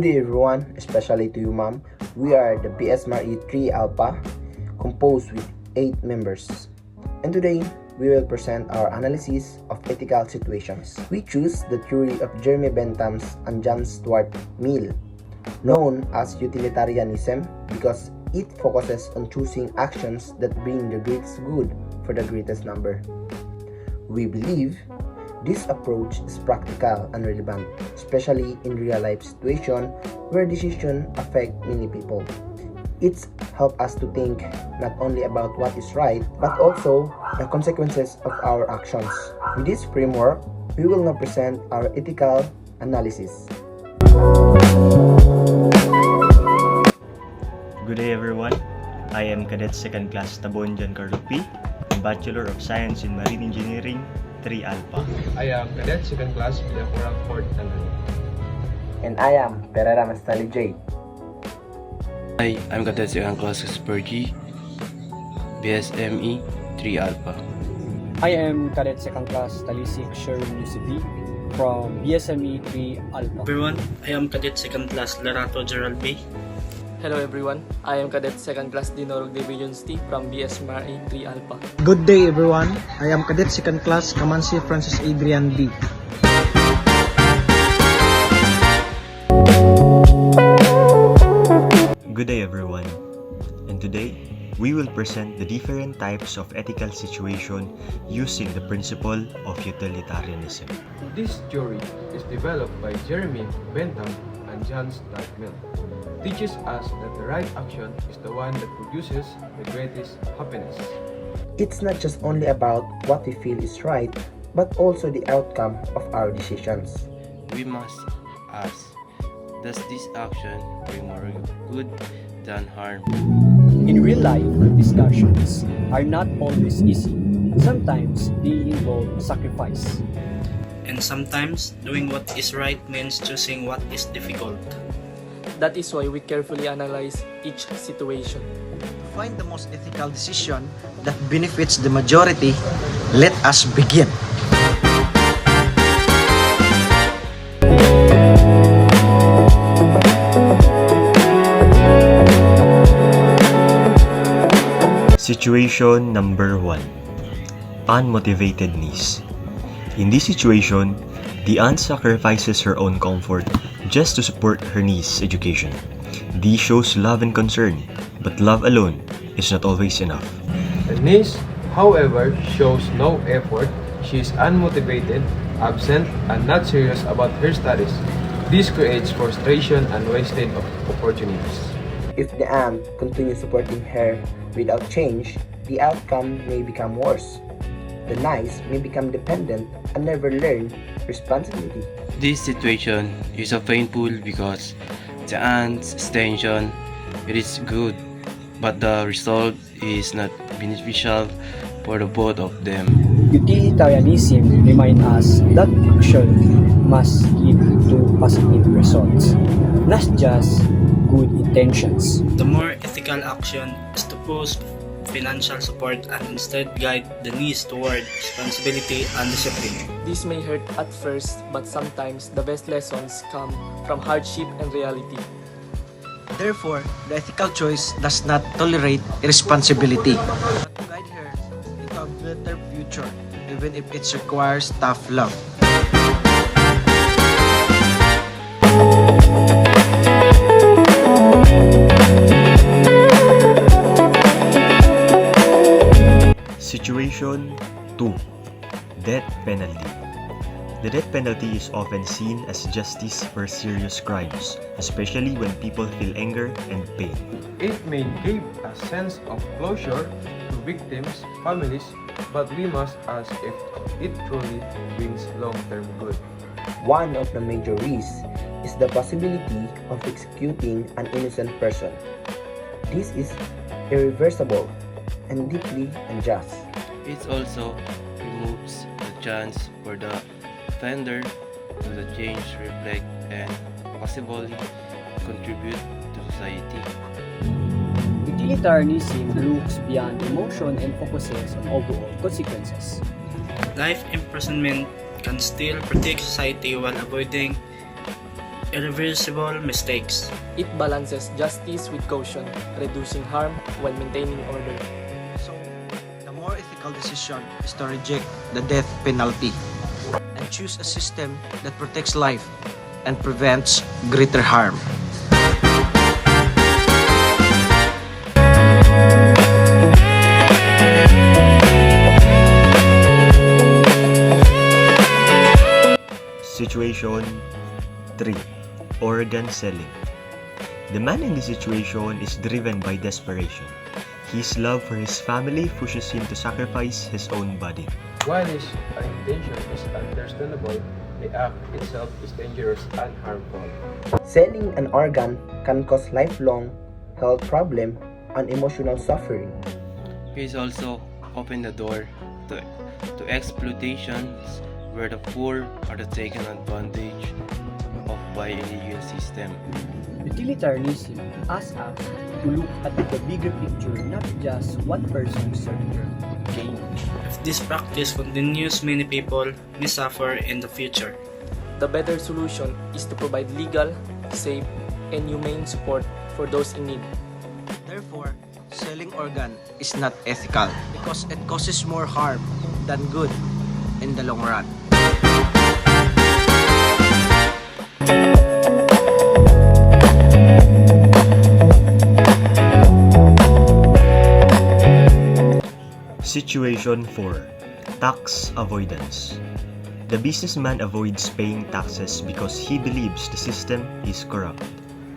day everyone, especially to you ma'am. We are the BSMARE 3 Alpha, composed with 8 members. And today, we will present our analysis of ethical situations. We choose the theory of Jeremy Bentham's and John Stuart Mill, known as Utilitarianism, because it focuses on choosing actions that bring the greatest good for the greatest number. We believe this approach is practical and relevant, especially in real-life situations where decisions affect many people. It's helped us to think not only about what is right, but also the consequences of our actions. With this framework, we will now present our ethical analysis. Good day everyone. I am Cadet 2nd Class TABON CHRISTOFER P, Bachelor of Science in Marine Engineering, 3 Alpha. I am Cadet 2nd Class VILLACORA 4th Standard. And I am PERERA STANLEY J. Hi, I'm Cadet 2nd Class CHRISTOFER G, BSME 3 Alpha. I am Cadet 2nd Class TALISIC SHERWIN from BSME 3 Alpha. Everyone, I am Cadet 2nd Class LARATO JERALD. Hello everyone, I am Cadet 2nd Class DINOROG DAVEY from BSMARE 3 Alpha. Good day everyone, I am Cadet 2nd Class CAMANSE Francis ADRIAN B. Good day everyone. And today, we will present the different types of ethical situation using the principle of utilitarianism. This theory is developed by Jeremy Bentham and John Stuart Mill. Teaches us that the right action is the one that produces the greatest happiness. It's not just only about what we feel is right, but also the outcome of our decisions. We must ask, does this action bring more good than harm? In real life, discussions are not always easy. Sometimes they involve sacrifice. And sometimes, doing what is right means choosing what is difficult. That is why we carefully analyze each situation. To find the most ethical decision that benefits the majority, let us begin. Situation number 1. Unmotivated niece. In this situation, the aunt sacrifices her own comfort just to support her niece's education. This shows love and concern, but love alone is not always enough. The niece, however, shows no effort. She is unmotivated, absent, and not serious about her studies. This creates frustration and wasted of opportunities. If the aunt continues supporting her without change, the outcome may become worse. The niece may become dependent and never learn responsibility. This situation is so painful because the aunt's intention it is good, but the result is not beneficial for the both of them. Utilitarianism reminds us that action must lead to positive results, not just good intentions. The more ethical action is to push financial support and instead guide the niece toward responsibility and discipline. This may hurt at first, but sometimes the best lessons come from hardship and reality. Therefore, the ethical choice does not tolerate irresponsibility, but to guide her into a better future, even if it requires tough love. Situation 2. Death penalty. The death penalty is often seen as justice for serious crimes, especially when people feel anger and pain. It may give a sense of closure to victims' families, but we must ask if it truly brings long-term good. One of the major risks is the possibility of executing an innocent person. This is irreversible and deeply unjust. It also removes the chance for the offender to the change, reflect, and possibly contribute to society. Utilitarianism looks beyond emotion and focuses on overall consequences. Life imprisonment can still protect society while avoiding irreversible mistakes. It balances justice with caution, reducing harm while maintaining order. So, the more ethical decision is to reject the death penalty and choose a system that protects life and prevents greater harm. Situation 3. Organ selling. The man in this situation is driven by desperation. His love for his family pushes him to sacrifice his own body. While his intention is understandable, the act itself is dangerous and harmful. Selling an organ can cause lifelong health problem and emotional suffering. He's also opened the door to exploitations where the poor are taken advantage of by a legal system. Utilitarianism asks us to look at the bigger picture, not just one person's certain gain. If this practice continues, many people may suffer in the future. The better solution is to provide legal, safe, and humane support for those in need. Therefore, selling organ is not ethical because it causes more harm than good in the long run. Situation 4. Tax avoidance. The businessman avoids paying taxes because he believes the system is corrupt.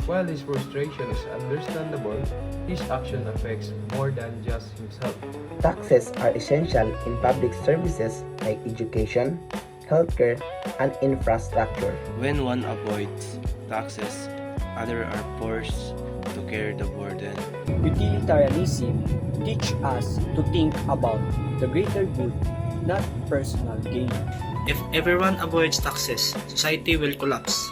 While his frustration is understandable, his action affects more than just himself. Taxes are essential in public services like education, healthcare, and infrastructure. When one avoids taxes, others are forced to carry the burden. Utilitarianism teaches us to think about the greater good, not personal gain. If everyone avoids taxes, society will collapse.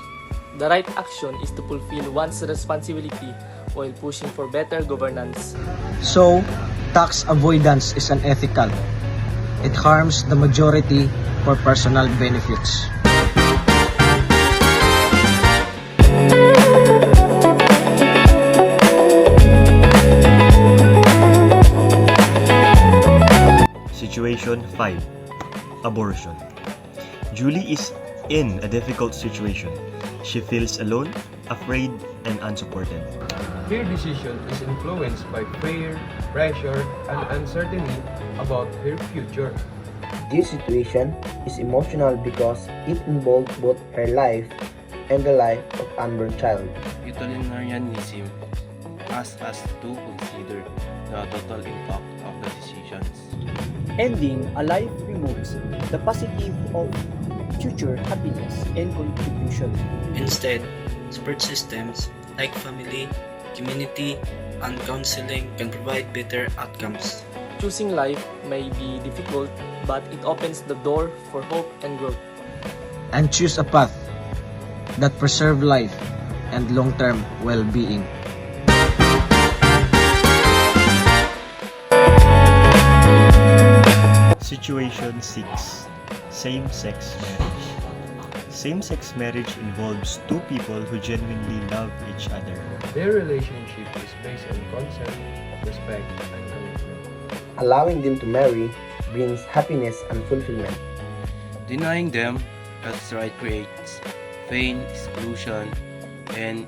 The right action is to fulfill one's responsibility while pushing for better governance. So, tax avoidance is unethical. It harms the majority for personal benefits. Situation 5. Abortion. Julie is in a difficult situation. She feels alone, afraid, and unsupported. Her decision is influenced by fear, pressure, and uncertainty about her future. This situation is emotional because it involves both her life and the life of unborn child. Utilitarianism asks us to consider the total impact of the decisions. Ending a life removes the positive of future happiness and contribution. Instead, support systems like family, community, and counseling can provide better outcomes. Choosing life may be difficult, but it opens the door for hope and growth. And choose a path that preserves life and long-term well-being. Situation 6. Same-sex marriage. Same-sex marriage involves two people who genuinely love each other. Their relationship is based on consent, respect, and commitment. Allowing them to marry brings happiness and fulfillment. Denying them that right creates pain, exclusion, and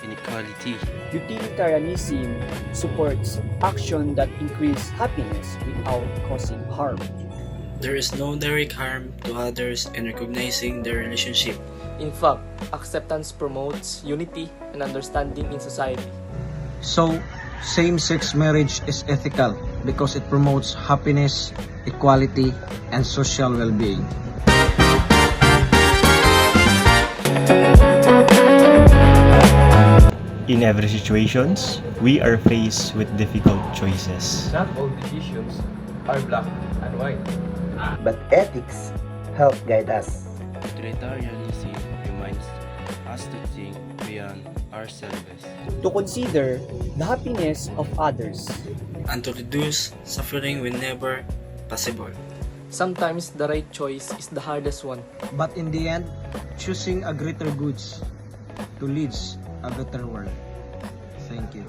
inequality. Utilitarianism supports action that increase happiness without causing harm. There is no direct harm to others in recognizing their relationship. In fact, acceptance promotes unity and understanding in society. So, same-sex marriage is ethical because it promotes happiness, equality, and social well-being. In every situations, we are faced with difficult choices. Not all decisions are black and white. But ethics help guide us. Utilitarianism reminds us to think beyond ourselves. To consider the happiness of others. And to reduce suffering whenever possible. Sometimes the right choice is the hardest one. But in the end, choosing a greater goods to lead a better world. Thank you.